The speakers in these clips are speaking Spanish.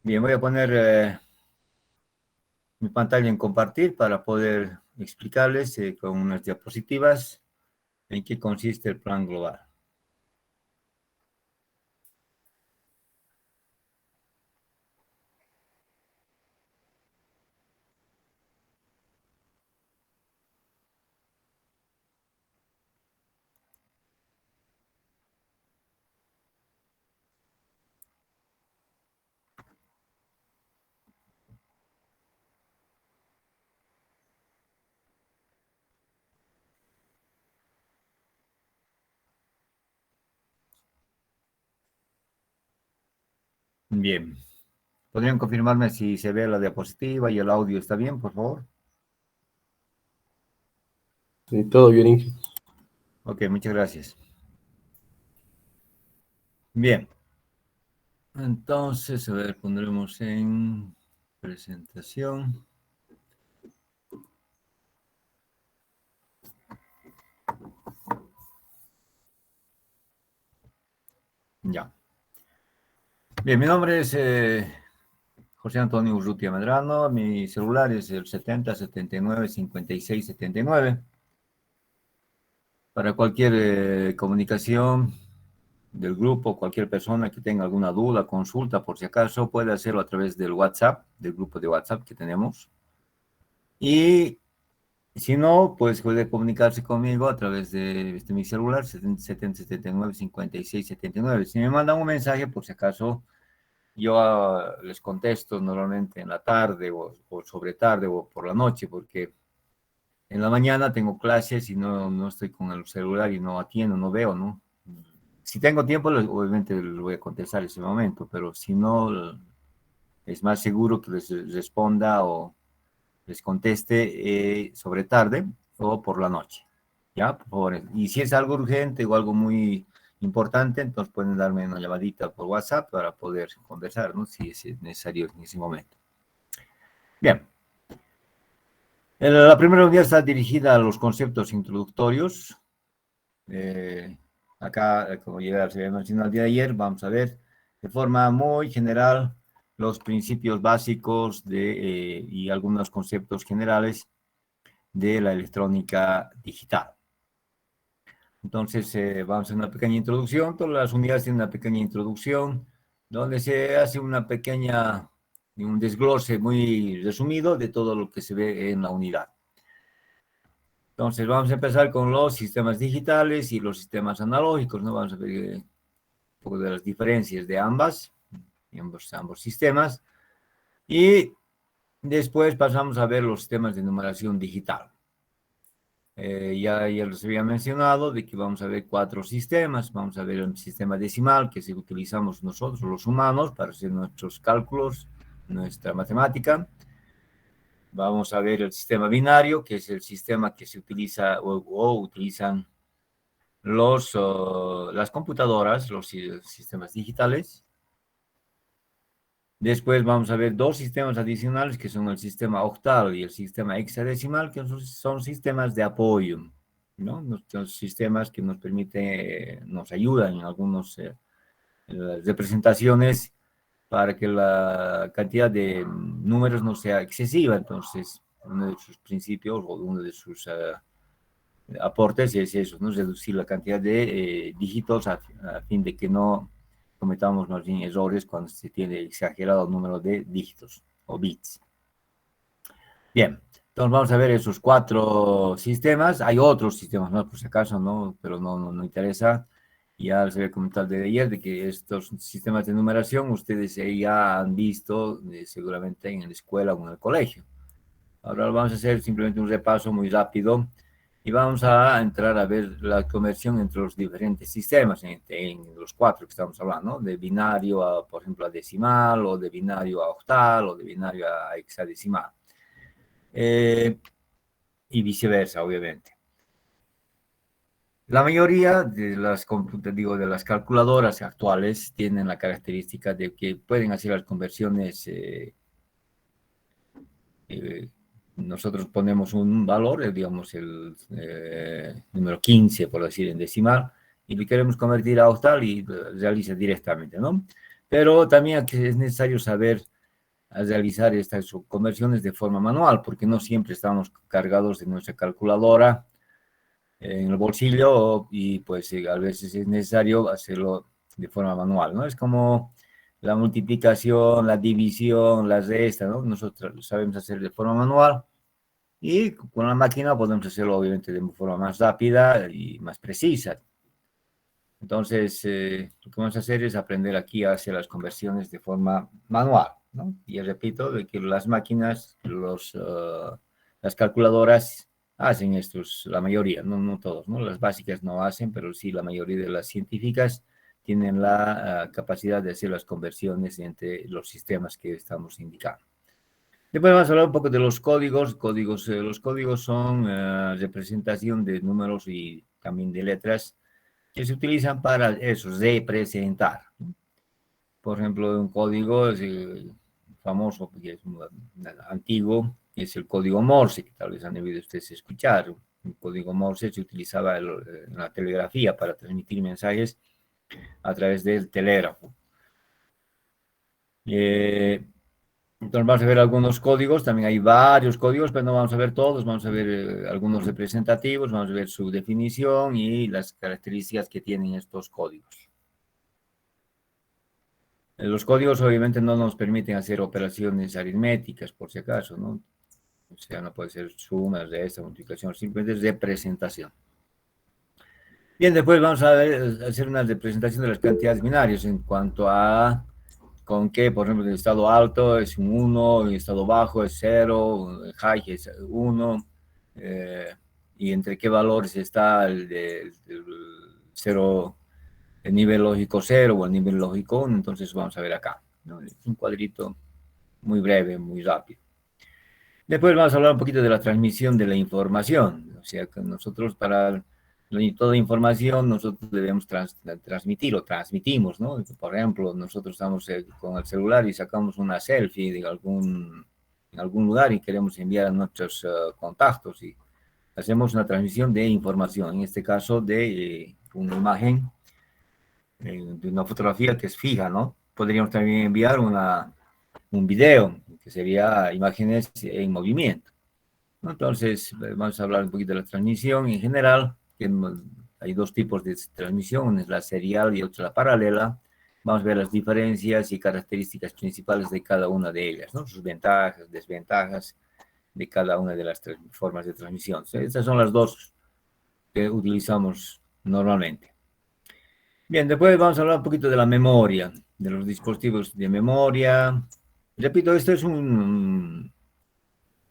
Bien, voy a poner mi pantalla en compartir para poder explicarles con unas diapositivas en qué consiste el plan global. Bien, ¿podrían confirmarme si se ve la diapositiva y el audio está bien, por favor? Sí, todo bien, Inge. Ok, muchas gracias. Bien, entonces, a ver, pondremos en presentación. Ya. Bien, mi nombre es José Antonio Urrutia Medrano. Mi celular es el 70 79 56 79. Para cualquier comunicación del grupo, cualquier persona que tenga alguna duda, consulta, por si acaso, puede hacerlo a través del WhatsApp, del grupo de WhatsApp que tenemos. Y si no, pues puede comunicarse conmigo a través de mi celular, 70 79 56 79. Si me mandan un mensaje, por si acaso, yo les contesto normalmente en la tarde o sobre tarde o por la noche, porque en la mañana tengo clases y no estoy con el celular y no atiendo, no veo, ¿no? Si tengo tiempo, obviamente les voy a contestar en ese momento, pero si no, es más seguro que les responda o les conteste sobre tarde o por la noche, ¿ya? Por favor. Y si es algo urgente o algo muy importante, entonces pueden darme una llamadita por WhatsApp para poder conversar, ¿no? Si es necesario en ese momento. Bien. La primera unidad está dirigida a los conceptos introductorios. Acá, como ya se mencionó el día de ayer, vamos a ver de forma muy general los principios básicos y algunos conceptos generales de la electrónica digital. Entonces, vamos a hacer una pequeña introducción. Todas las unidades tienen una pequeña introducción donde se hace un desglose muy resumido de todo lo que se ve en la unidad. Entonces, vamos a empezar con los sistemas digitales y los sistemas analógicos, ¿no? Vamos a ver un poco de las diferencias de ambos sistemas. Y después pasamos a ver los sistemas de numeración digital. Ya les había mencionado de que vamos a ver 4 sistemas. Vamos a ver el sistema decimal que utilizamos nosotros, los humanos, para hacer nuestros cálculos, nuestra matemática. Vamos a ver el sistema binario, que es el sistema que se utiliza o utilizan las computadoras, los sistemas digitales. Después vamos a ver 2 sistemas adicionales que son el sistema octal y el sistema hexadecimal, que son sistemas de apoyo, ¿no? Los sistemas que nos permiten, nos ayudan en algunas representaciones para que la cantidad de números no sea excesiva. Entonces, uno de sus principios o uno de sus aportes es eso, ¿no? Reducir la cantidad de dígitos a fin de que no cometamos más bien errores cuando se tiene exagerado el número de dígitos o bits. Bien, entonces vamos a ver esos 4 sistemas. Hay otros sistemas más, por si acaso, ¿no? Pero no interesa. Ya les había comentado de ayer de que estos sistemas de numeración ustedes ya han visto seguramente en la escuela o en el colegio. Ahora vamos a hacer simplemente un repaso muy rápido y vamos a entrar a ver la conversión entre los diferentes sistemas, en los 4 que estamos hablando, ¿no? De binario, por ejemplo, a decimal, o de binario a octal, o de binario a hexadecimal. Y viceversa, obviamente. La mayoría de de las calculadoras actuales tienen la característica de que pueden hacer las conversiones. Nosotros ponemos un valor, digamos el número 15, por decir en decimal, y lo queremos convertir a octal y realiza directamente, ¿no? Pero también es necesario saber realizar estas conversiones de forma manual, porque no siempre estamos cargados de nuestra calculadora en el bolsillo y pues a veces es necesario hacerlo de forma manual, ¿no? Es como la multiplicación, la división, la resta, ¿no? Nosotros sabemos hacer de forma manual y con la máquina podemos hacerlo obviamente de forma más rápida y más precisa. Entonces, lo que vamos a hacer es aprender aquí a hacer las conversiones de forma manual, ¿no? Y repito, de que las máquinas, las calculadoras hacen estos, la mayoría, no todos, ¿no? Las básicas no hacen, pero sí la mayoría de las científicas tienen la capacidad de hacer las conversiones entre los sistemas que estamos indicando. Después vamos a hablar un poco de los códigos. Los códigos son representación de números y también de letras que se utilizan para eso, representar. Por ejemplo, un código es el famoso, que es antiguo, es el código Morse, que tal vez han debido ustedes escuchar. El código Morse se utilizaba en la telegrafía para transmitir mensajes a través del telégrafo. Entonces vamos a ver algunos códigos, también hay varios códigos, pero no vamos a ver todos, vamos a ver algunos representativos, vamos a ver su definición y las características que tienen estos códigos. Los códigos obviamente no nos permiten hacer operaciones aritméticas, por si acaso, ¿no? O sea, no puede ser suma, resta, multiplicación, simplemente es representación. Bien, después vamos a hacer una representación de las cantidades binarias en cuanto a con qué, por ejemplo, el estado alto es un 1, el estado bajo es 0, el high es 1, y entre qué valores está el 0, el nivel lógico 0 o el nivel lógico 1, entonces vamos a ver acá, ¿no? Es un cuadrito muy breve, muy rápido. Después vamos a hablar un poquito de la transmisión de la información, o sea, que nosotros para toda información nosotros debemos transmitir o transmitimos, ¿no? Por ejemplo, nosotros estamos con el celular y sacamos una selfie de en algún lugar y queremos enviar a nuestros contactos y hacemos una transmisión de información, en este caso de una imagen, de una fotografía que es fija, ¿no? Podríamos también enviar un video, que sería imágenes en movimiento. Entonces, vamos a hablar un poquito de la transmisión en general. Hay dos tipos de transmisión, una es la serial y otra la paralela. Vamos a ver las diferencias y características principales de cada una de ellas, ¿no? Sus ventajas, desventajas de cada una de las formas de transmisión. Estas son las dos que utilizamos normalmente. Bien, después vamos a hablar un poquito de la memoria, de los dispositivos de memoria. Repito, esto es una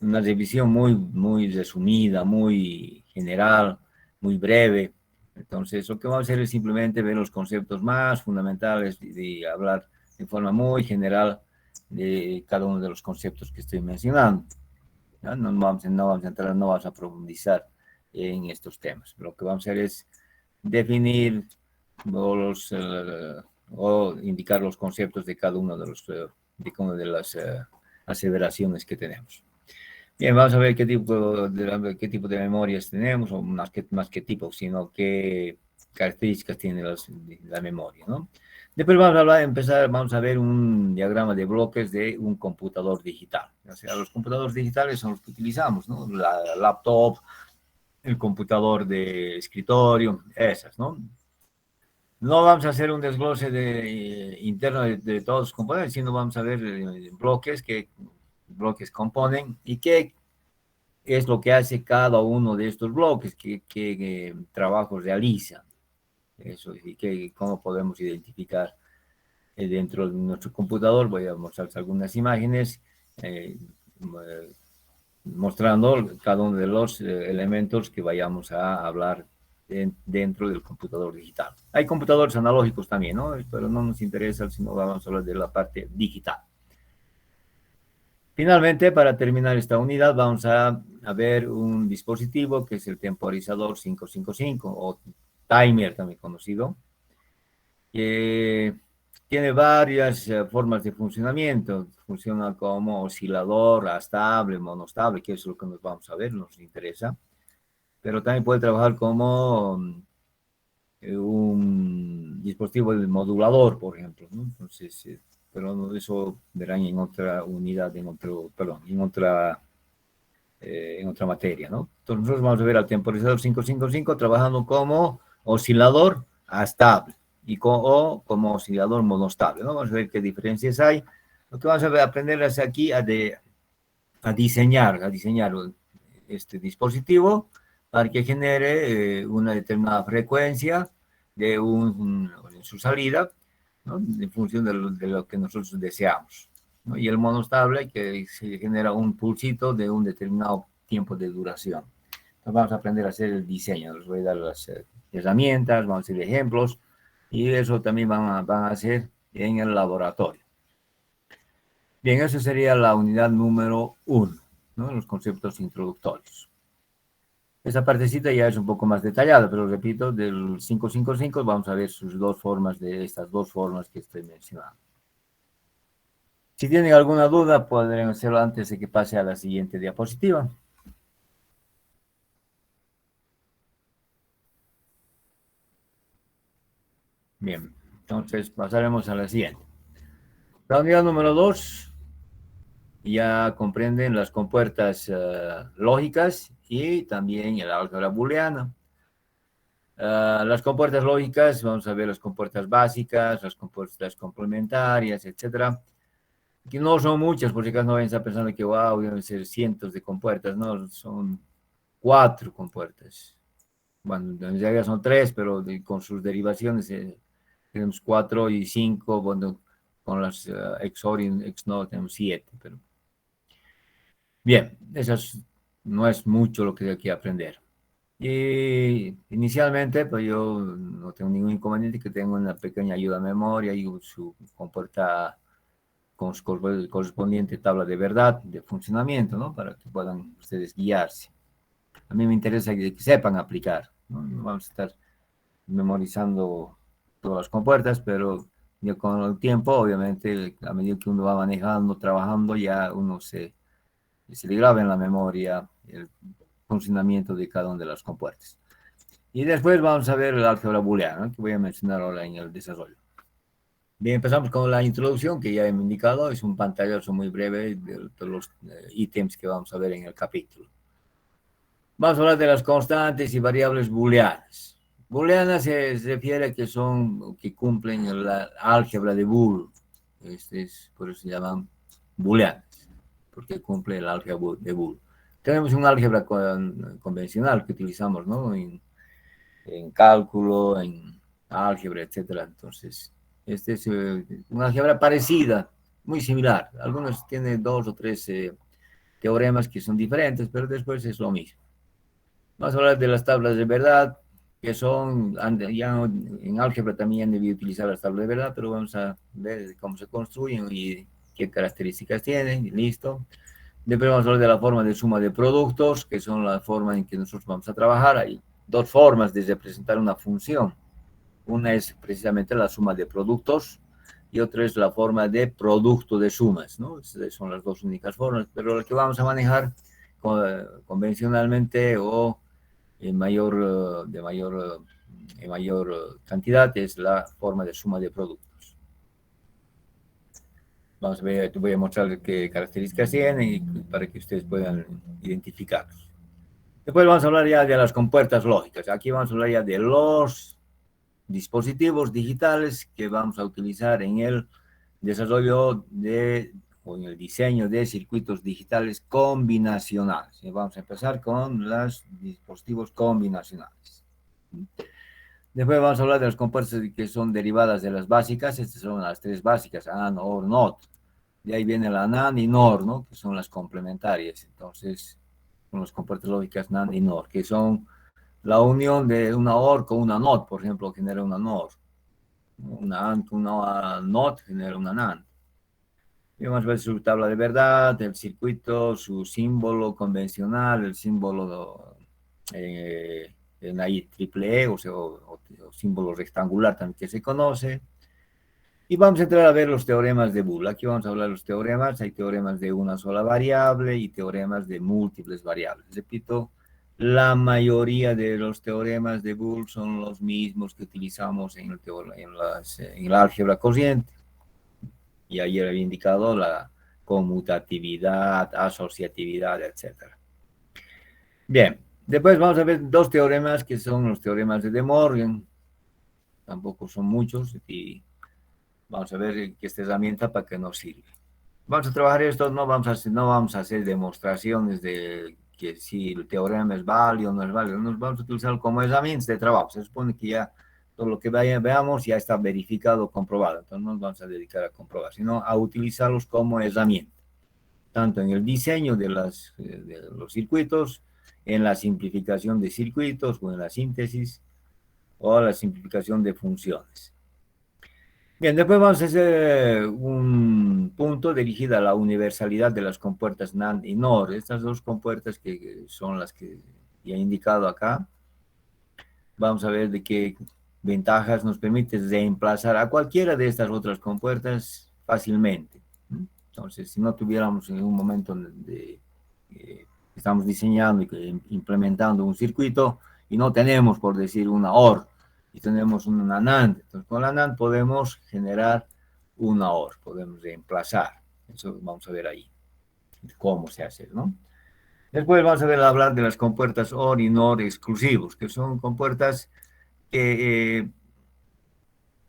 revisión muy resumida, muy general, muy breve. Entonces, lo que vamos a hacer es simplemente ver los conceptos más fundamentales y hablar de forma muy general de cada uno de los conceptos que estoy mencionando. ¿No? No vamos a entrar, no vamos a profundizar en estos temas. Lo que vamos a hacer es definir o indicar los conceptos de cada uno de las aseveraciones que tenemos. Bien, vamos a ver qué tipo de memorias tenemos, o más que tipo, sino qué características tiene la memoria, ¿no? Después vamos a ver un diagrama de bloques de un computador digital. O sea, los computadores digitales son los que utilizamos, ¿no? La laptop, el computador de escritorio, esas, ¿no? No vamos a hacer un desglose interno de todos los componentes, sino vamos a ver bloques que componen y qué es lo que hace cada uno de estos bloques, qué trabajo realiza, eso, y cómo podemos identificar dentro de nuestro computador. Voy a mostrar algunas imágenes mostrando cada uno de los elementos que vayamos a hablar dentro del computador digital. Hay computadores analógicos también, ¿no? Pero no nos interesa, sino vamos a hablar de la parte digital. Finalmente, para terminar esta unidad, vamos a ver un dispositivo que es el temporizador 555 o timer también conocido, que tiene varias formas de funcionamiento. Funciona como oscilador, estable, monostable, que es lo que nos vamos a ver, nos interesa. Pero también puede trabajar como un dispositivo modulador, por ejemplo, ¿no? Entonces, pero eso verán en otra unidad, perdón, en otra materia, ¿no? Entonces nosotros vamos a ver al temporizador 555 trabajando como oscilador estable o como oscilador monostable, ¿no? Vamos a ver qué diferencias hay. Lo que vamos a aprender es aquí a diseñar este dispositivo para que genere una determinada frecuencia en su salida, ¿no? En función de lo que nosotros deseamos, ¿no? Y el monostable que se genera un pulsito de un determinado tiempo de duración. Entonces vamos a aprender a hacer el diseño. Les voy a dar las herramientas, vamos a hacer ejemplos y eso también van a hacer en el laboratorio. Bien, esa sería la unidad número 1, ¿no? Los conceptos introductorios. Esa partecita ya es un poco más detallada, pero repito, del 555 vamos a ver estas dos formas que estoy mencionando. Si tienen alguna duda, podrían hacerlo antes de que pase a la siguiente diapositiva. Bien, entonces pasaremos a la siguiente. La unidad número 2 ya comprenden las compuertas lógicas y también el álgebra booleana. Las compuertas lógicas, vamos a ver las compuertas básicas, las compuertas complementarias, etcétera. Que no son muchas, por si acaso no vayan a estar pensando que, wow, deben ser cientos de compuertas, no, son 4 compuertas. Bueno, en realidad son 3, pero con sus derivaciones tenemos 4 y 5, bueno, con las XOR y XNOR tenemos 7, pero bien, no es mucho lo que hay que aprender. Y inicialmente, pues yo no tengo ningún inconveniente que tenga una pequeña ayuda a memoria y su compuerta con su correspondiente tabla de verdad, de funcionamiento, ¿no? Para que puedan ustedes guiarse. A mí me interesa que sepan aplicar, ¿no? No vamos a estar memorizando todas las compuertas, pero ya con el tiempo, obviamente, a medida que uno va manejando, trabajando, ya uno se le graba en la memoria el funcionamiento de cada una de las compuertas. Y después vamos a ver el álgebra booleana, ¿no? Que voy a mencionar ahora en el desarrollo. Bien, empezamos con la introducción que ya he indicado, es un pantallazo muy breve de los ítems que vamos a ver en el capítulo. Vamos a hablar de las constantes y variables booleanas. Booleanas se refiere a que cumplen la álgebra de Boole. Por eso se llaman booleanas, porque cumple el álgebra de Boole. Tenemos un álgebra convencional que utilizamos, ¿no? En cálculo, en álgebra, etcétera. Entonces, este es una álgebra parecida, muy similar. Algunos tienen 2 o 3 teoremas que son diferentes, pero después es lo mismo. Vamos a hablar de las tablas de verdad, que son, ya en álgebra también debí utilizar las tablas de verdad, pero vamos a ver cómo se construyen y qué características tienen, y listo. Después vamos a hablar de la forma de suma de productos, que son la forma en que nosotros vamos a trabajar. Hay 2 formas de representar una función. Una es precisamente la suma de productos y otra es la forma de producto de sumas, ¿no? Esas son las 2 únicas formas, pero la que vamos a manejar convencionalmente o en mayor cantidad es la forma de suma de productos. Vamos a ver, te voy a mostrar qué características tienen para que ustedes puedan identificarlos. Después vamos a hablar ya de las compuertas lógicas. Aquí vamos a hablar ya de los dispositivos digitales que vamos a utilizar en el desarrollo o en el diseño de circuitos digitales combinacionales. Y vamos a empezar con los dispositivos combinacionales. Después vamos a hablar de las compuertas que son derivadas de las básicas. Estas son las 3 básicas, AND, OR, NOT. De ahí viene la NAND y NOR, ¿no? Que son las complementarias. Entonces, son las compuertas lógicas NAND y NOR, que son la unión de una OR con una NOT, por ejemplo, genera una NOR. Una AND con una NOT genera una NAND. Y vamos a ver su tabla de verdad, el circuito, su símbolo convencional, el símbolo en la IEEE, o símbolo rectangular también que se conoce. Y vamos a entrar a ver los teoremas de Boole. Aquí vamos a hablar de los teoremas. Hay teoremas de una sola variable y teoremas de múltiples variables. Repito, La mayoría de los teoremas de Boole son los mismos que utilizamos en el álgebra corriente. Y ayer había indicado la conmutatividad, asociatividad, etc. Bien, después vamos a ver dos teoremas que son los teoremas de De Morgan. Tampoco son muchos y vamos a ver esta herramienta para qué nos sirve. Vamos a trabajar esto, no vamos a hacer demostraciones de que si el teorema es válido o no es válido, nos vamos a utilizar como herramientas de trabajo. Se supone que ya todo lo que veamos ya está verificado, comprobado, entonces no nos vamos a dedicar a comprobar, sino a utilizarlos como herramienta, tanto en el diseño de los circuitos, en la simplificación de circuitos o en la síntesis o la simplificación de funciones. Bien, después vamos a hacer un punto dirigido a la universalidad de las compuertas NAND y NOR. Estas dos compuertas que son las que ya he indicado acá. Vamos a ver de qué ventajas nos permite reemplazar a cualquiera de estas otras compuertas fácilmente. Entonces, si no tuviéramos en un momento de estamos diseñando y implementando un circuito y no tenemos, por decir, una OR, y tenemos una NAND. Entonces, con la NAND podemos generar una OR, podemos reemplazar. Eso vamos a ver ahí, cómo se hace, ¿no? Después vamos a ver hablar de las compuertas OR y NOR exclusivos, que son compuertas que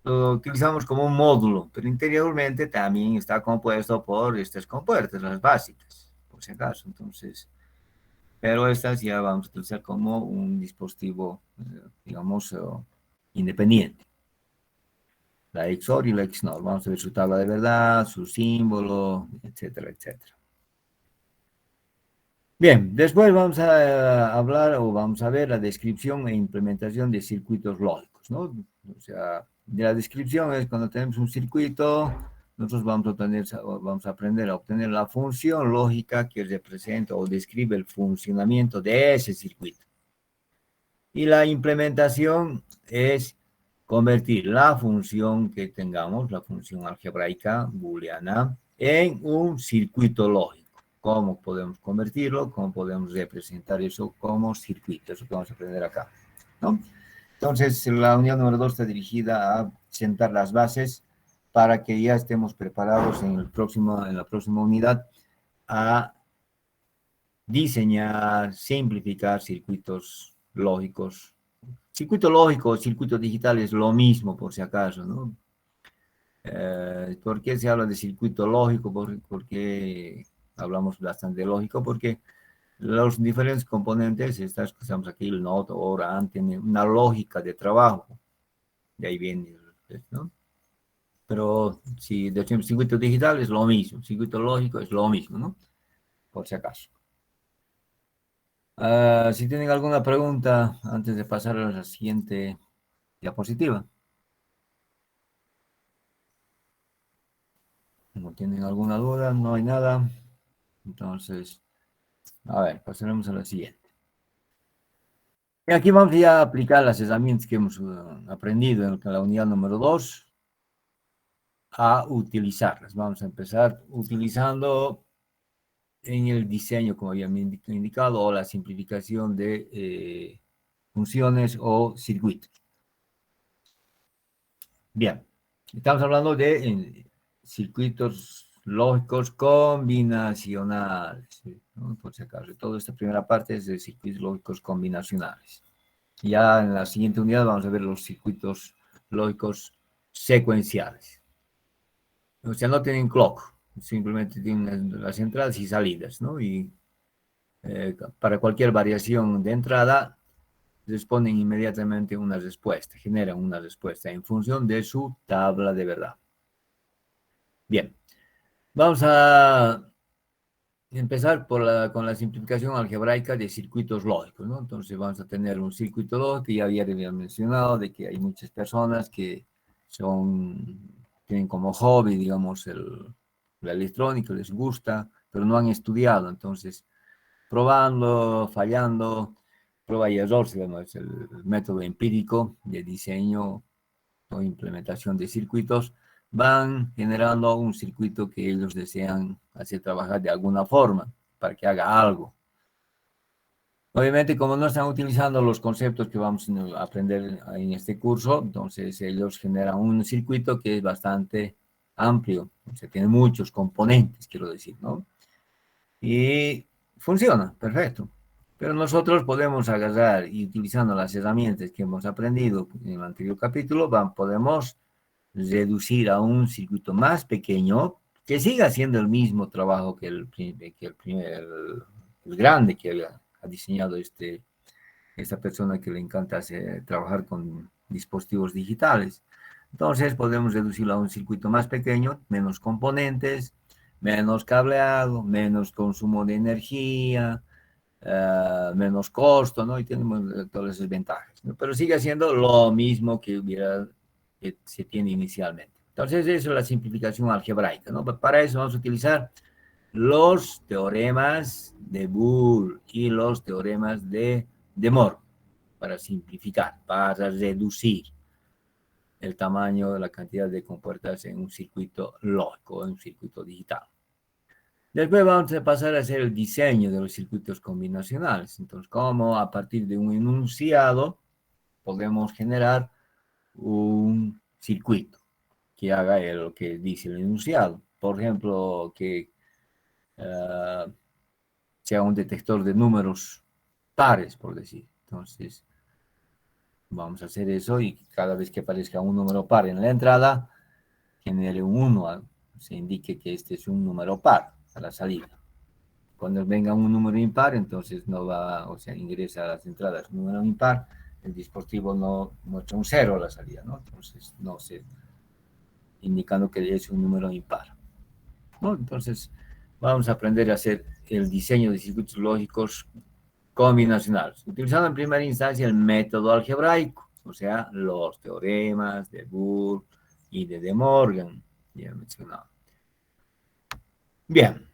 lo utilizamos como un módulo, pero interiormente también está compuesto por estas compuertas, las básicas, por si acaso. Entonces, pero estas ya vamos a utilizar como un dispositivo, digamos, independiente. La XOR y la XNOR. Vamos a ver su tabla de verdad, su símbolo, etcétera, etcétera. Bien, después vamos a hablar o vamos a ver la descripción e implementación de circuitos lógicos, ¿no? O sea, de la descripción es cuando tenemos un circuito, nosotros vamos a aprender a obtener la función lógica que representa o describe el funcionamiento de ese circuito. Y la implementación es convertir la función que tengamos, la función algebraica booleana, en un circuito lógico. ¿Cómo podemos convertirlo? ¿Cómo podemos representar eso como circuito? Eso que vamos a aprender acá, ¿no? Entonces, la unidad número 2 está dirigida a sentar las bases para que ya estemos preparados en la próxima unidad a diseñar, simplificar circuitos lógicos. Circuito lógico o circuito digital es lo mismo, por si acaso, ¿no? ¿Por qué se habla de circuito lógico? ¿Por qué hablamos bastante de lógico? Porque los diferentes componentes, estas que estamos aquí, el NOT, OR, AND, tienen una lógica de trabajo. De ahí viene, ¿no? Pero si decimos circuito digital es lo mismo, circuito lógico es lo mismo, ¿no? Por si acaso. Si tienen alguna pregunta antes de pasar a la siguiente diapositiva. No tienen alguna duda, no hay nada. Entonces, a ver, pasaremos a la siguiente. Y aquí vamos ya a aplicar las herramientas que hemos aprendido en la unidad número 2 a utilizarlas. Vamos a empezar utilizando en el diseño, como había indicado, o la simplificación de funciones o circuitos. Bien, estamos hablando de circuitos lógicos combinacionales, ¿no? Por si acaso, toda esta primera parte es de circuitos lógicos combinacionales. Ya en la siguiente unidad vamos a ver los circuitos lógicos secuenciales. O sea, no tienen clock, simplemente tienen las entradas y salidas, ¿no? Y para cualquier variación de entrada, responden inmediatamente una respuesta, generan una respuesta en función de su tabla de verdad. Bien, vamos a empezar con la simplificación algebraica de circuitos lógicos, ¿no? Entonces vamos a tener un circuito lógico, ya había mencionado de que hay muchas personas que tienen como hobby, digamos, la electrónica, les gusta, pero no han estudiado, entonces probando, fallando, prueba y error, es el método empírico de diseño o implementación de circuitos, van generando un circuito que ellos desean hacer trabajar de alguna forma para que haga algo. Obviamente, como no están utilizando los conceptos que vamos a aprender en este curso, entonces ellos generan un circuito que es bastante amplio, o sea, tiene muchos componentes, quiero decir, ¿no? Y funciona, perfecto. Pero nosotros podemos agarrar y utilizando las herramientas que hemos aprendido en el anterior capítulo, podemos reducir a un circuito más pequeño que siga haciendo el mismo trabajo que el grande que ha diseñado esta persona que le encanta trabajar con dispositivos digitales. Entonces podemos reducirlo a un circuito más pequeño, menos componentes, menos cableado, menos consumo de energía, menos costo, ¿no? Y tenemos todas esas ventajas, ¿no? Pero sigue siendo lo mismo que se tiene inicialmente. Entonces, eso es la simplificación algebraica, ¿no? Para eso vamos a utilizar los teoremas de Boole y los teoremas de Moore para simplificar, para reducir el tamaño de la cantidad de compuertas en un circuito lógico, en un circuito digital. Después vamos a pasar a hacer el diseño de los circuitos combinacionales. Entonces, cómo a partir de un enunciado podemos generar un circuito que haga lo que dice el enunciado. Por ejemplo, que sea un detector de números pares, por decir. Entonces, vamos a hacer eso y cada vez que aparezca un número par en la entrada, genere un 1, se indique que este es un número par a la salida. Cuando venga un número impar, entonces no va, o sea, ingresa a las entradas un número impar, el dispositivo no muestra un 0 a la salida, ¿no? Entonces, no se, indicando que es un número impar, ¿no? Entonces, vamos a aprender a hacer el diseño de circuitos lógicos combinacionales, utilizando en primera instancia el método algebraico, o sea, los teoremas de Boole y de Morgan, ya mencionado. Bien,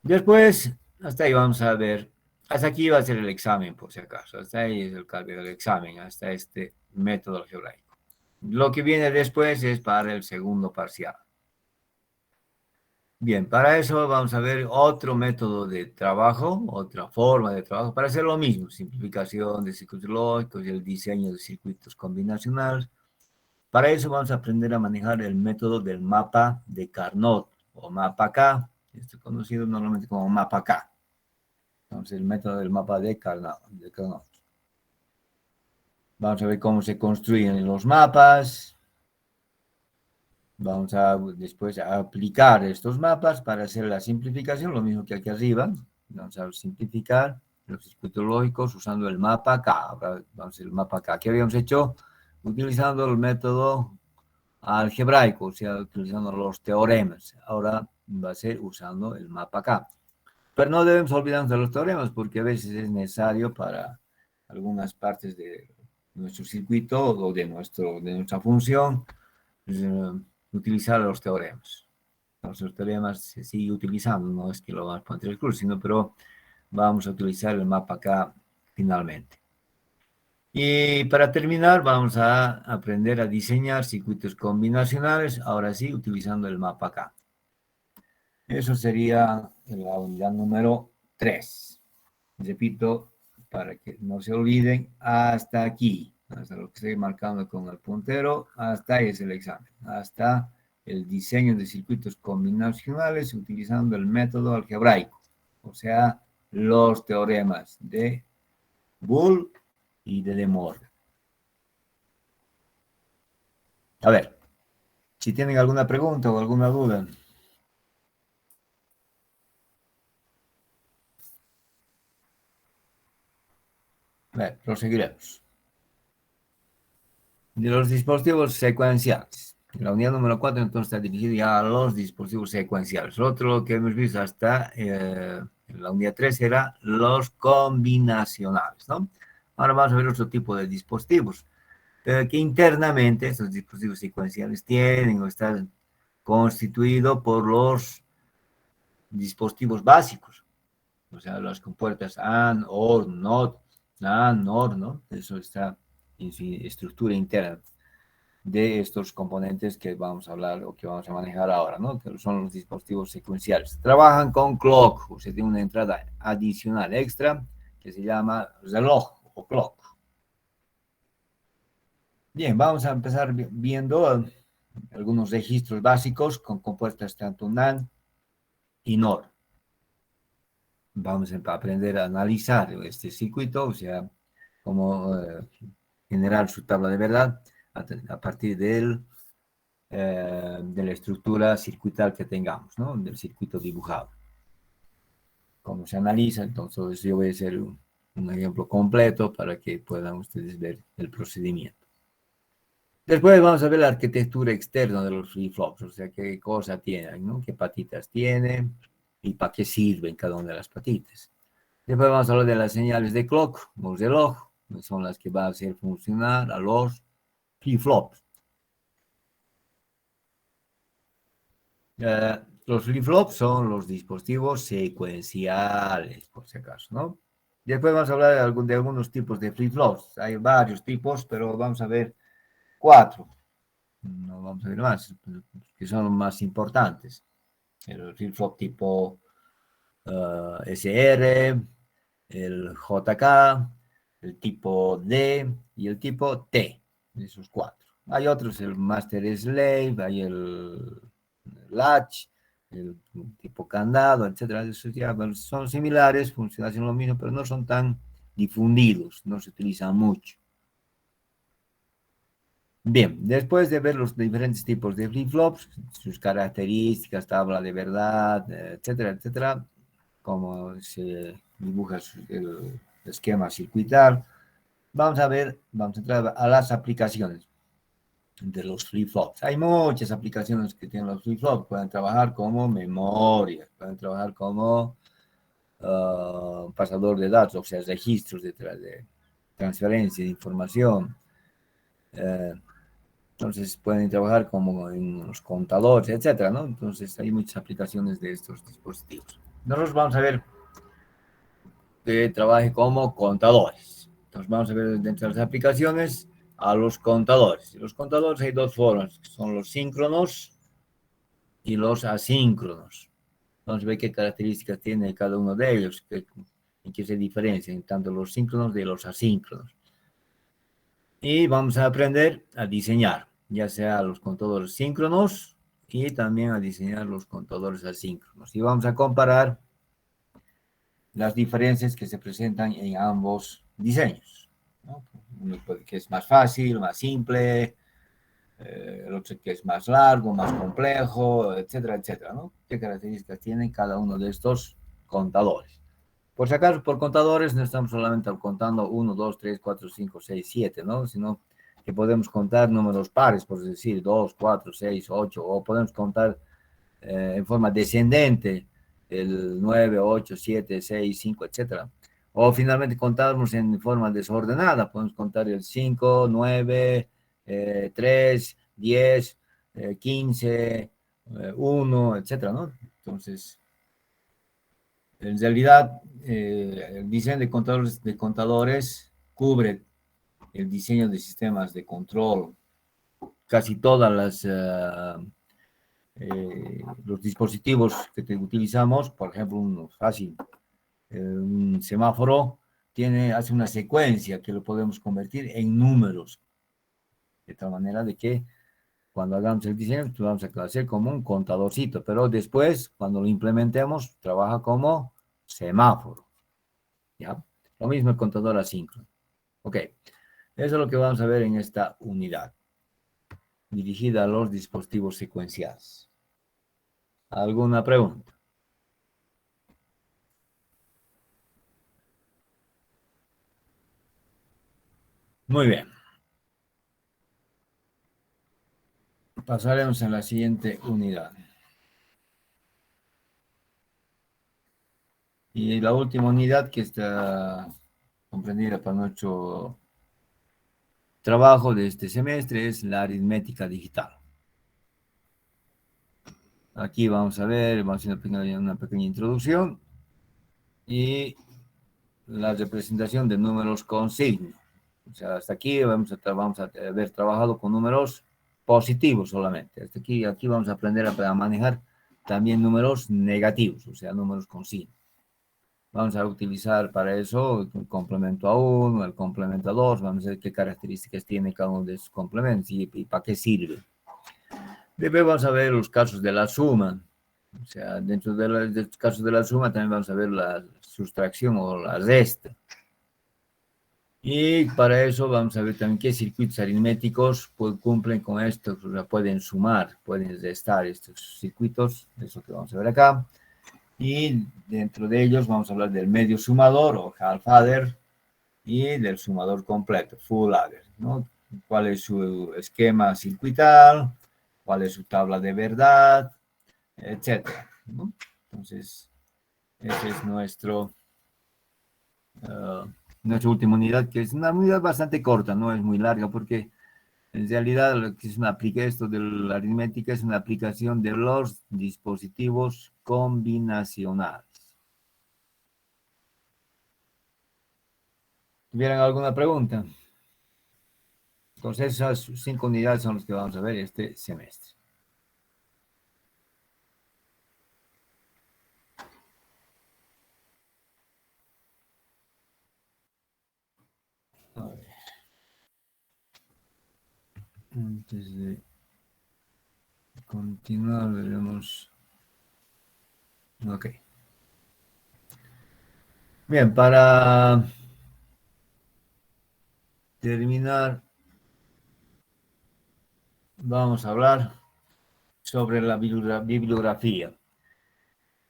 después, hasta ahí vamos a ver, hasta aquí va a ser el examen, por si acaso, hasta ahí es el cálculo del examen, hasta este método algebraico. Lo que viene después es para el segundo parcial. Bien, para eso vamos a ver otro método de trabajo, otra forma de trabajo, para hacer lo mismo, simplificación de circuitos lógicos y el diseño de circuitos combinacionales. Para eso vamos a aprender a manejar el método del mapa de Carnot, o mapa K, esto es conocido normalmente como mapa K. Entonces, el método del mapa de Carnot. Vamos a ver cómo se construyen los mapas. Vamos a después a aplicar estos mapas para hacer la simplificación, lo mismo que aquí arriba. Vamos a simplificar los circuitos lógicos usando el mapa K. Ahora vamos a hacer el mapa K. ¿Qué habíamos hecho? Utilizando el método algebraico, o sea, utilizando los teoremas. Ahora va a ser usando el mapa K. Pero no debemos olvidarnos de los teoremas porque a veces es necesario para algunas partes de nuestro circuito o de nuestra función utilizar los teoremas. Los teoremas se sigue utilizando, no es que lo vamos a poner en el curso, sino pero vamos a utilizar el mapa acá finalmente. Y para terminar, vamos a aprender a diseñar circuitos combinacionales, ahora sí, utilizando el mapa acá. Eso sería la unidad número 3. Repito, para que no se olviden, hasta aquí, hasta lo que estoy marcando con el puntero, hasta ahí es el examen, hasta el diseño de circuitos combinacionales utilizando el método algebraico, o sea, los teoremas de Boole y de Morgan. A ver, si tienen alguna pregunta o alguna duda. A ver, proseguiremos. De los dispositivos secuenciales. La unidad número 4 entonces está dirigida a los dispositivos secuenciales. Otro que hemos visto hasta la unidad 3 era los combinacionales, ¿no? Ahora vamos a ver otro tipo de dispositivos que internamente estos dispositivos secuenciales tienen o están constituidos por los dispositivos básicos, o sea, las compuertas AND, OR, NOT, NAND, NOR, ¿no? Eso está en su estructura interna de estos componentes que vamos a hablar o que vamos a manejar ahora, ¿no? Que son los dispositivos secuenciales. Trabajan con clock, o sea, tiene una entrada adicional extra que se llama reloj o clock. Bien, vamos a empezar viendo algunos registros básicos con compuertas tanto NAND y NOR. Vamos a aprender a analizar este circuito, o sea, cómo generar su tabla de verdad a partir de la estructura circuital que tengamos, ¿no? Del circuito dibujado. Cómo se analiza, entonces yo voy a hacer un ejemplo completo para que puedan ustedes ver el procedimiento. Después vamos a ver la arquitectura externa de los flip-flops, o sea, qué cosa tienen, ¿no? Qué patitas tienen y para qué sirven cada una de las patitas. Después vamos a hablar de las señales de clock, o reloj, que son las que van a hacer funcionar a los flip-flops. Los flip-flops son los dispositivos secuenciales, por si acaso, ¿no? Después vamos a hablar de algunos tipos de flip-flops. Hay varios tipos, pero vamos a ver 4. No vamos a ver más, que son los más importantes. El flip-flop tipo SR, el JK, el tipo D y el tipo T, esos 4. Hay otros, el Master Slave, hay el Latch, el tipo candado, etcétera. Esos ya son similares, funcionan lo mismo, pero no son tan difundidos, no se utilizan mucho. Bien, después de ver los diferentes tipos de flip-flops, sus características, tabla de verdad, etcétera, etcétera, cómo se dibuja el esquema circuital, vamos a entrar a las aplicaciones de los flip-flops. Hay muchas aplicaciones que tienen los flip-flops, pueden trabajar como memoria, pueden trabajar como pasador de datos, o sea, registros de transferencia de información. Entonces pueden trabajar como en los contadores, etcétera, ¿no? Entonces hay muchas aplicaciones de estos dispositivos. Nosotros vamos a ver que trabaje como contadores. Entonces vamos a ver dentro de las aplicaciones a los contadores. Los contadores hay dos formas, que son los síncronos y los asíncronos. Vamos a ver qué características tiene cada uno de ellos, en qué se diferencian tanto los síncronos de los asíncronos. Y vamos a aprender a diseñar, ya sea los contadores síncronos y también a diseñar los contadores asíncronos. Y vamos a comparar las diferencias que se presentan en ambos diseños, ¿no? Uno que es más fácil, más simple, el otro que es más largo, más complejo, etcétera, etcétera, ¿no? ¿Qué características tiene cada uno de estos contadores? Por si acaso, por contadores no estamos solamente contando 1, 2, 3, 4, 5, 6, 7, ¿no? Sino que podemos contar números pares, por decir 2, 4, 6, 8, o podemos contar en forma descendente el 9, 8, 7, 6, 5, etcétera. O finalmente contamos en forma desordenada, podemos contar el 5, 9, 3, 10, 15, 1, etcétera, ¿no? Entonces, en realidad, el diseño de contadores cubre el diseño de sistemas de control, casi todas los dispositivos que utilizamos, por ejemplo, un semáforo hace una secuencia que lo podemos convertir en números, de tal manera de que cuando hagamos el diseño, lo vamos a hacer como un contadorcito, pero después, cuando lo implementemos, trabaja como semáforo, ¿ya? Lo mismo el contador asíncrono. Ok, eso es lo que vamos a ver en esta unidad, dirigida a los dispositivos secuenciales. ¿Alguna pregunta? Muy bien. Pasaremos a la siguiente unidad. Y la última unidad que está comprendida para nuestro trabajo de este semestre es la aritmética digital. Aquí vamos a ver, vamos a hacer una pequeña introducción y la representación de números con signo. O sea, hasta aquí vamos a haber trabajado con números positivos solamente. Hasta aquí vamos a aprender a manejar también números negativos, o sea, números con signo. Vamos a utilizar para eso el complemento a 1, el complemento a 2, vamos a ver qué características tiene cada uno de esos complementos y para qué sirve. Después vamos a ver los casos de la suma. O sea, dentro de los casos de la suma también vamos a ver la sustracción o la resta. Y para eso vamos a ver también qué circuitos aritméticos cumplen con esto, o sea, pueden sumar, pueden restar estos circuitos, eso que vamos a ver acá. Y dentro de ellos vamos a hablar del medio sumador o half adder y del sumador completo, full adder, ¿no? ¿Cuál es su esquema circuital? ¿Cuál es su tabla de verdad? Etcétera, ¿no? Entonces, ese es nuestra última unidad, que es una unidad bastante corta, no es muy larga, porque en realidad lo que es esto de la aritmética es una aplicación de los dispositivos combinacionales. ¿Tuvieran alguna pregunta? Entonces esas 5 unidades son las que vamos a ver este semestre. A ver. Antes de continuar, veremos. Ok. Bien, para terminar, vamos a hablar sobre la bibliografía.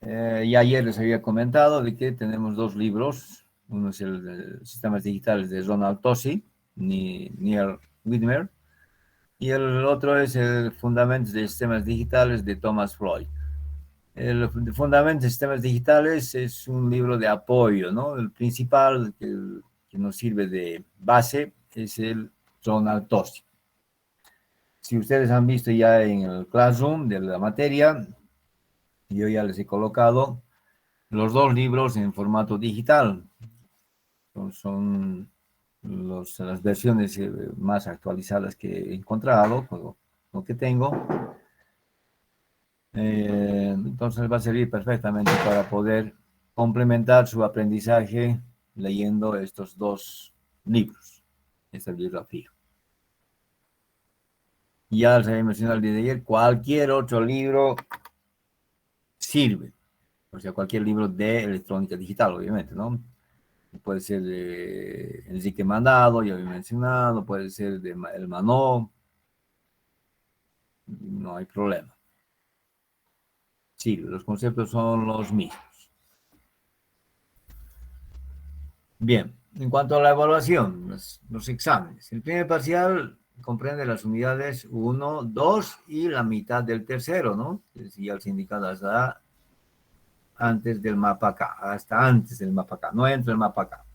Y ayer les había comentado de que tenemos 2 libros. Uno es el de Sistemas Digitales de Ronald Tosi, Neil Widmer, y el otro es el Fundamentos de Sistemas Digitales de Thomas Floyd. El Fundamentos de Sistemas Digitales es un libro de apoyo, ¿no? El principal que nos sirve de base es el Ronald Tosi. Si ustedes han visto ya en el Classroom de la materia, yo ya les he colocado los 2 libros en formato digital. Son las versiones más actualizadas que he encontrado, lo que tengo. Entonces va a servir perfectamente para poder complementar su aprendizaje leyendo estos 2 libros, esta bibliografía. Ya les había mencionado el día de ayer, cualquier otro libro sirve, o sea, cualquier libro de electrónica digital, obviamente, ¿no? Puede ser de Enrique Mandado, ya había mencionado, puede ser de El Manó, no hay problema. Sí, los conceptos son los mismos. Bien, en cuanto a la evaluación, los exámenes. El primer parcial comprende las unidades 1, 2 y la mitad del tercero, ¿no? Ya el sindicato hasta antes del mapa acá, hasta antes del mapa acá, no entra el mapa acá.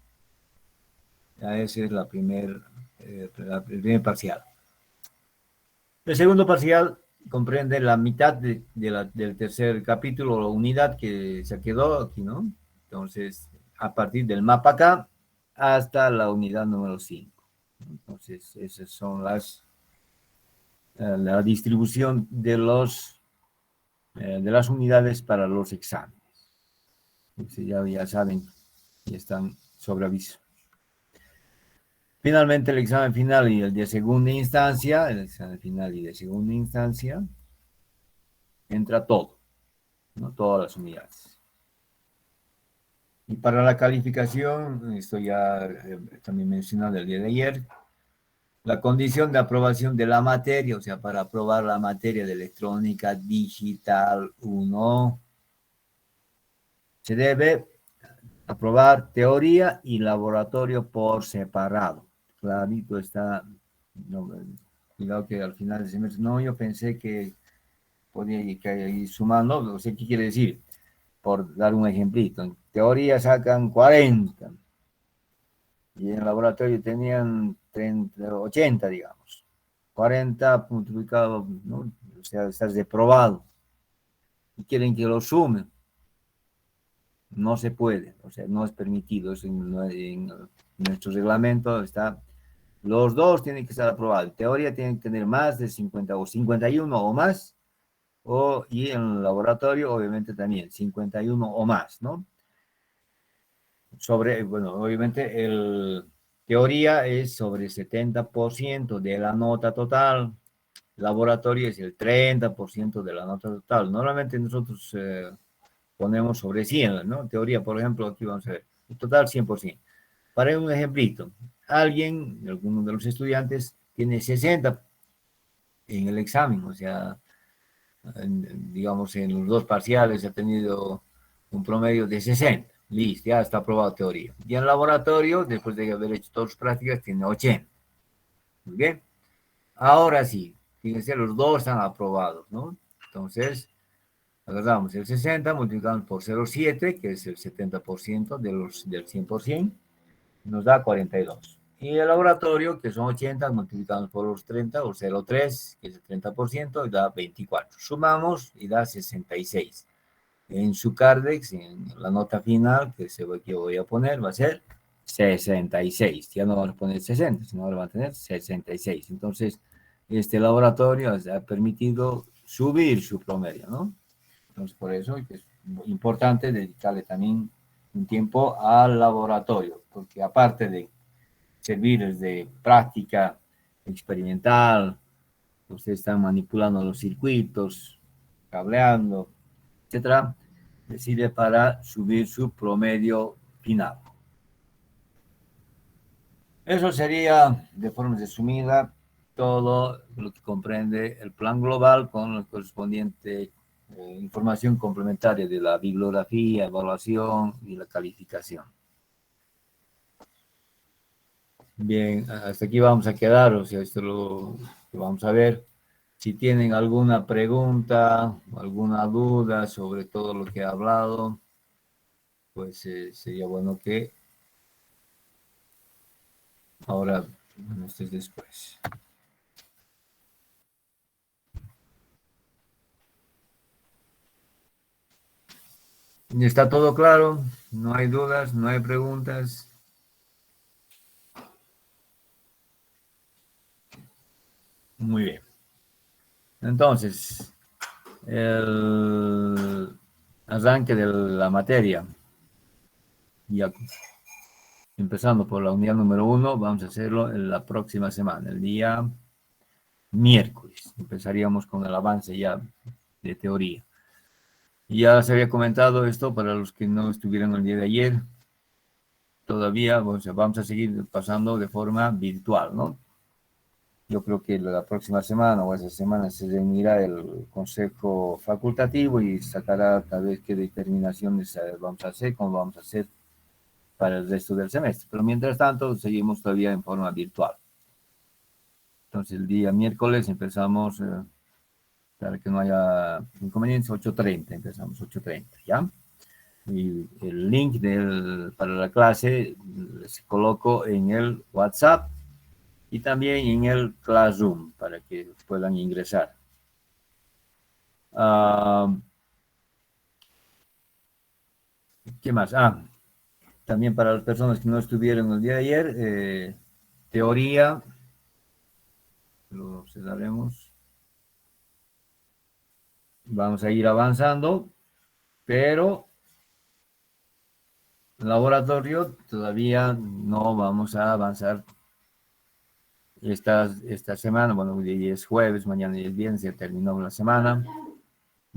Ya ese es el primer parcial. El segundo parcial comprende la mitad del tercer capítulo o unidad que se quedó aquí, ¿no? Entonces, a partir del mapa acá hasta la unidad número 5. Entonces, esas son la distribución de las unidades para los exámenes. Entonces, ya saben, ya están sobre aviso. Finalmente, el examen final y el de segunda instancia, entra todo, ¿no? Todas las unidades. Y para la calificación, esto ya también mencionado el día de ayer, la condición de aprobación de la materia, o sea, para aprobar la materia de electrónica digital 1, se debe aprobar teoría y laboratorio por separado. Clarito está, no, cuidado que al final del semestre, no, yo pensé que podía ir sumando, no sé qué quiere decir, por dar un ejemplito. En teoría sacan 40 y en el laboratorio tenían 30, 80, digamos. 40 multiplicado, ¿no? O sea, estás reprobado. Y quieren que lo sumen. No se puede, o sea, no es permitido. Eso en nuestro reglamento está. Los 2 tienen que estar aprobados. En teoría tienen que tener más de 50 o 51 o más. Y en el laboratorio, obviamente, también 51 o más, ¿no? sobre, bueno, obviamente el teoría es sobre 70% de la nota total, laboratorio es el 30% de la nota total. Normalmente nosotros ponemos sobre 100, ¿no? Teoría, por ejemplo, aquí vamos a ver, el total 100%. Para un ejemplito, alguien, alguno de los estudiantes, tiene 60 en el examen, o sea, digamos, en los dos parciales ha tenido un promedio de 60. Listo, ya está aprobado teoría. Y en laboratorio, después de haber hecho todas las prácticas, tiene 80. Muy bien. Ahora sí, fíjense, los dos están aprobados, ¿no? Entonces, agarramos el 60, multiplicamos por 0,7, que es el 70% del 100%, nos da 42. Y el laboratorio, que son 80, multiplicamos por los 30, o 0,3, que es el 30%, y da 24. Sumamos y da 66. En su Cardex, en la nota final que voy a poner, va a ser 66. Ya no vamos a poner 60, sino ahora va a tener 66. Entonces, este laboratorio ha permitido subir su promedio, ¿no? Entonces, por eso es importante dedicarle también un tiempo al laboratorio, porque aparte de servir de práctica experimental, ustedes están manipulando los circuitos, cableando, etcétera, sirve para subir su promedio final. Eso sería, de forma resumida, todo lo que comprende el plan global con la correspondiente información complementaria de la bibliografía, evaluación y la calificación. Bien, hasta aquí vamos a quedar, o sea, esto lo vamos a ver. Si tienen alguna pregunta, alguna duda sobre todo lo que he hablado, pues sería bueno que ahora, bueno, esto es después. ¿Está todo claro? ¿No hay dudas? ¿No hay preguntas? Muy bien. Entonces, el arranque de la materia, ya empezando por la unidad número 1, vamos a hacerlo en la próxima semana, el día miércoles. Empezaríamos con el avance ya de teoría. Ya se había comentado esto para los que no estuvieron el día de ayer. Todavía, o sea, vamos a seguir pasando de forma virtual, ¿no? Yo creo que la próxima semana o esa semana se reunirá el consejo facultativo y sacará tal vez qué determinaciones vamos a hacer, cómo vamos a hacer para el resto del semestre. Pero mientras tanto, seguimos todavía en forma virtual. Entonces, el día miércoles empezamos, para que no haya inconvenientes, 8:30, empezamos 8:30, ¿ya? Y el link para la clase les coloco en el WhatsApp y también en el Classroom para que puedan ingresar. ¿Qué más? También para las personas que no estuvieron el día de ayer, teoría, lo observaremos. Vamos a ir avanzando, pero laboratorio todavía no vamos a avanzar esta semana. Bueno, hoy es jueves, mañana es viernes, ya terminó la semana.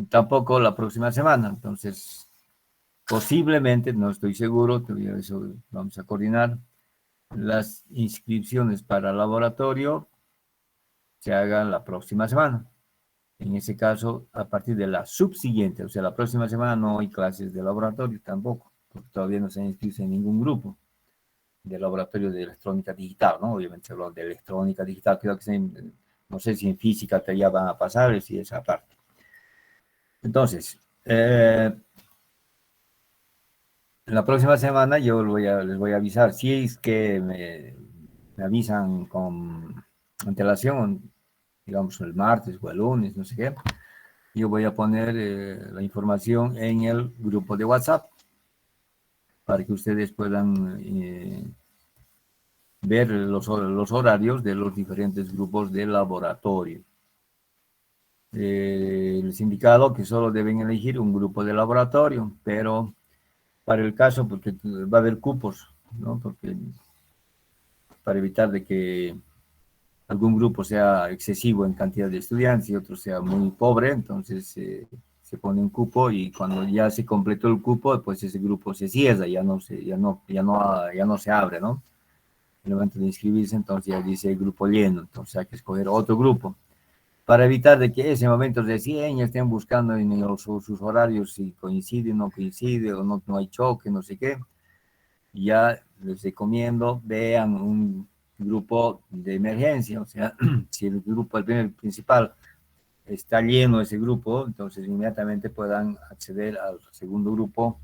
Tampoco la próxima semana. Entonces, posiblemente, no estoy seguro, todavía eso vamos a coordinar. Las inscripciones para laboratorio se hagan la próxima semana. En ese caso, a partir de la subsiguiente, o sea, la próxima semana no hay clases de laboratorio tampoco, porque todavía no se han inscrito en ningún grupo de laboratorio de electrónica digital, ¿no? Obviamente se habló de electrónica digital, creo que no sé si en física ya van a pasar, si esa parte. Entonces, la próxima semana yo les voy a avisar, si es que me avisan con antelación, digamos el martes o el lunes, no sé qué, yo voy a poner la información en el grupo de WhatsApp para que ustedes puedan ver los horarios de los diferentes grupos de laboratorio. Les he indicado que solo deben elegir un grupo de laboratorio, pero para el caso, porque va a haber cupos, ¿no? Porque para evitar de que algún grupo sea excesivo en cantidad de estudiantes y otro sea muy pobre, entonces se pone un cupo y cuando ya se completó el cupo, pues ese grupo se cierra, ya no se abre, ¿no? En el momento de inscribirse, entonces ya dice grupo lleno, entonces hay que escoger otro grupo para evitar de que ese momento recién estén buscando en sus horarios si coincide, no coincide o no hay choque, no sé qué. Ya les recomiendo, vean un grupo de emergencia, o sea, si el grupo, el primer principal, está lleno ese grupo, entonces inmediatamente puedan acceder al segundo grupo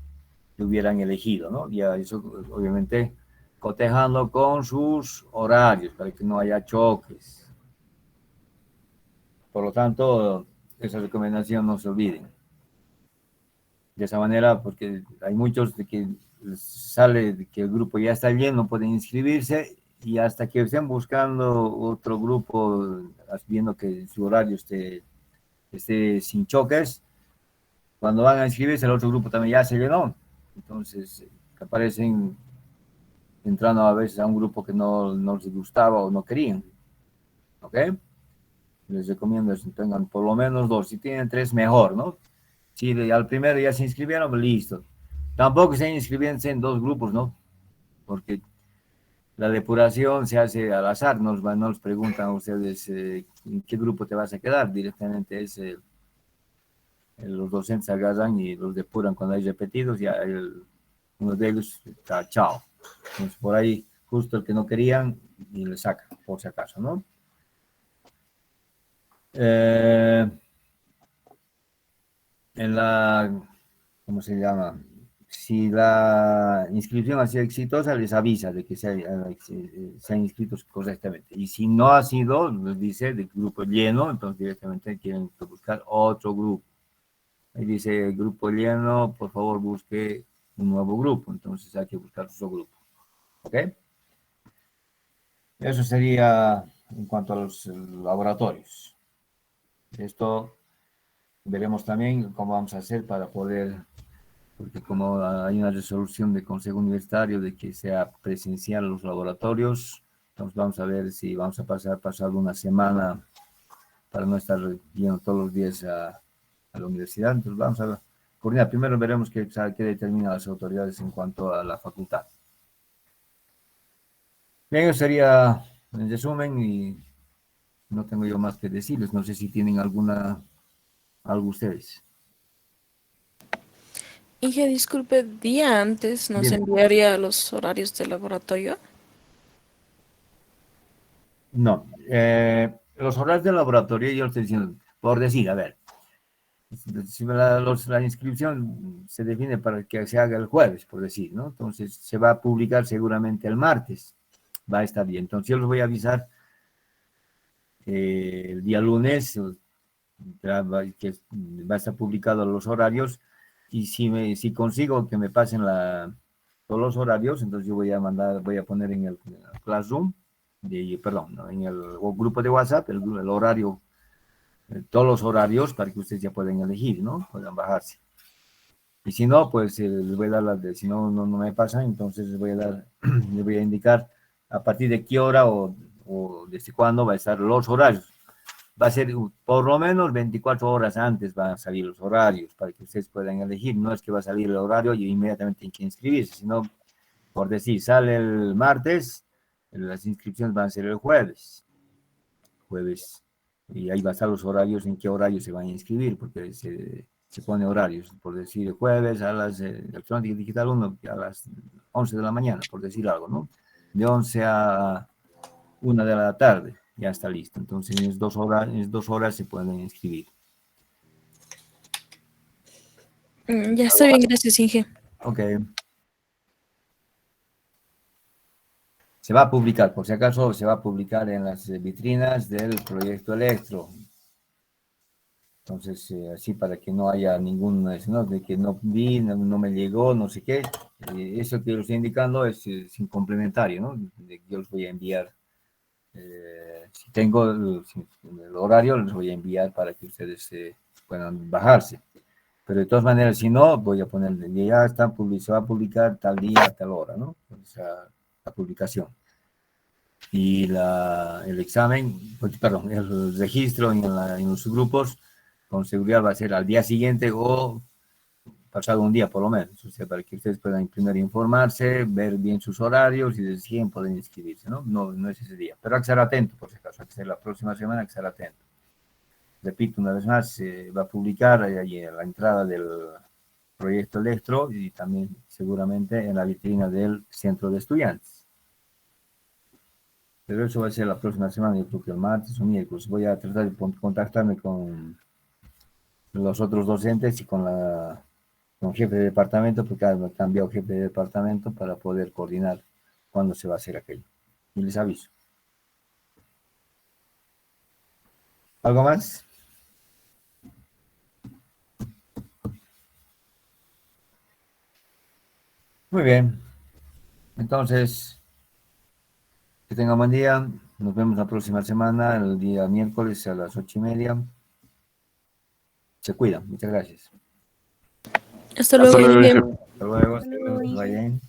que hubieran elegido, ¿no? Ya eso, obviamente, cotejando con sus horarios para que no haya choques. Por lo tanto, esa recomendación no se olviden. De esa manera, porque hay muchos de que sale de que el grupo ya está lleno, pueden inscribirse y hasta que estén buscando otro grupo, viendo que su horario esté sin choques, cuando van a inscribirse el otro grupo también ya se llenó. Entonces, aparecen entrando a veces a un grupo que no les gustaba o no querían. ¿Ok? Les recomiendo que tengan por lo menos dos. Si tienen tres, mejor, ¿no? Si al primero ya se inscribieron, listo. Tampoco se inscriben en dos grupos, ¿no? Porque la depuración se hace al azar, nos preguntan a ustedes en qué grupo te vas a quedar, directamente los docentes agarran y los depuran cuando hay repetidos, ya uno de ellos está chao. Entonces por ahí, justo el que no querían, y le sacan, por si acaso, ¿no? En la, ¿cómo se llama? Si la inscripción ha sido exitosa, les avisa de que se han inscrito correctamente. Y si no ha sido, les dice de grupo lleno, entonces directamente tienen que buscar otro grupo. Ahí dice grupo lleno, por favor busque un nuevo grupo. Entonces hay que buscar otro grupo. ¿Ok? Eso sería en cuanto a los laboratorios. Esto veremos también cómo vamos a hacer para poder, porque como hay una resolución del Consejo Universitario de que sea presencial los laboratorios, entonces vamos a ver si vamos a pasar una semana para no estar yendo todos los días a la universidad. Entonces vamos a coordinar. Primero veremos qué determinan las autoridades en cuanto a la facultad. Bien, eso sería en resumen y no tengo yo más que decirles. No sé si tienen algo ustedes. Inge, disculpe, día antes nos Bien. enviaría los horarios del laboratorio. No, los horarios del laboratorio, yo estoy diciendo, por decir, a ver, si la inscripción se define para que se haga el jueves, por decir, ¿no? Entonces se va a publicar seguramente el martes, va a estar bien. Entonces yo les voy a avisar el día lunes, que va a estar publicado los horarios, y si consigo que me pasen todos los horarios, entonces yo voy a poner en el Classroom, perdón, ¿no? En el grupo de WhatsApp, el horario, todos los horarios para que ustedes ya puedan elegir, ¿no? Puedan bajarse. Y si no, pues les voy a dar si no me pasa, entonces les voy a dar, les voy a indicar a partir de qué hora o desde cuándo va a estar los horarios. Va a ser por lo menos 24 horas antes van a salir los horarios para que ustedes puedan elegir. No es que va a salir el horario y inmediatamente tienen que inscribirse, sino, por decir, sale el martes, las inscripciones van a ser el jueves. Y ahí va a estar los horarios, en qué horario se van a inscribir, porque se pone horarios, por decir, jueves a las electrónica digital 1, a las 11 de la mañana, por decir algo, ¿no? De 11 a 1 de la tarde, ya está listo. Entonces, en 2 horas se pueden inscribir. Ya está bien, gracias, Inge. Ok. Se va a publicar, por si acaso, se va a publicar en las vitrinas del proyecto Electro. Entonces, así para que no haya ningún, ¿no? De que no vi, no me llegó, no sé qué. Eso que yo estoy indicando es sin complementario, ¿no? Yo les voy a enviar, si tengo el horario, les voy a enviar para que ustedes puedan bajarse. Pero de todas maneras, si no, voy a poner, ya está, se va a publicar tal día, tal hora, ¿no? O sea, la publicación. Y el examen, pues, perdón, el registro en los grupos, con seguridad va a ser al día siguiente o pasado un día por lo menos, o sea, para que ustedes puedan primero informarse, ver bien sus horarios y deciden pueden inscribirse, ¿no? No es ese día, pero hay que estar atento, por si acaso, hay que ser la próxima semana, hay que estar atento. Repito una vez más, se va a publicar ahí en la entrada del proyecto Electro y también seguramente en la vitrina del centro de estudiantes. Pero eso va a ser la próxima semana, yo creo que el martes o miércoles. Voy a tratar de contactarme con los otros docentes y con jefe de departamento, porque ha cambiado jefe de departamento para poder coordinar cuándo se va a hacer aquello. Y les aviso. ¿Algo más? Muy bien. Entonces, que tengan buen día. Nos vemos la próxima semana, el día miércoles a las 8:30. Se cuidan. Muchas gracias. Hasta luego, luego, Inge. Inge. Hasta luego. Hasta luego, Inge. Vayan.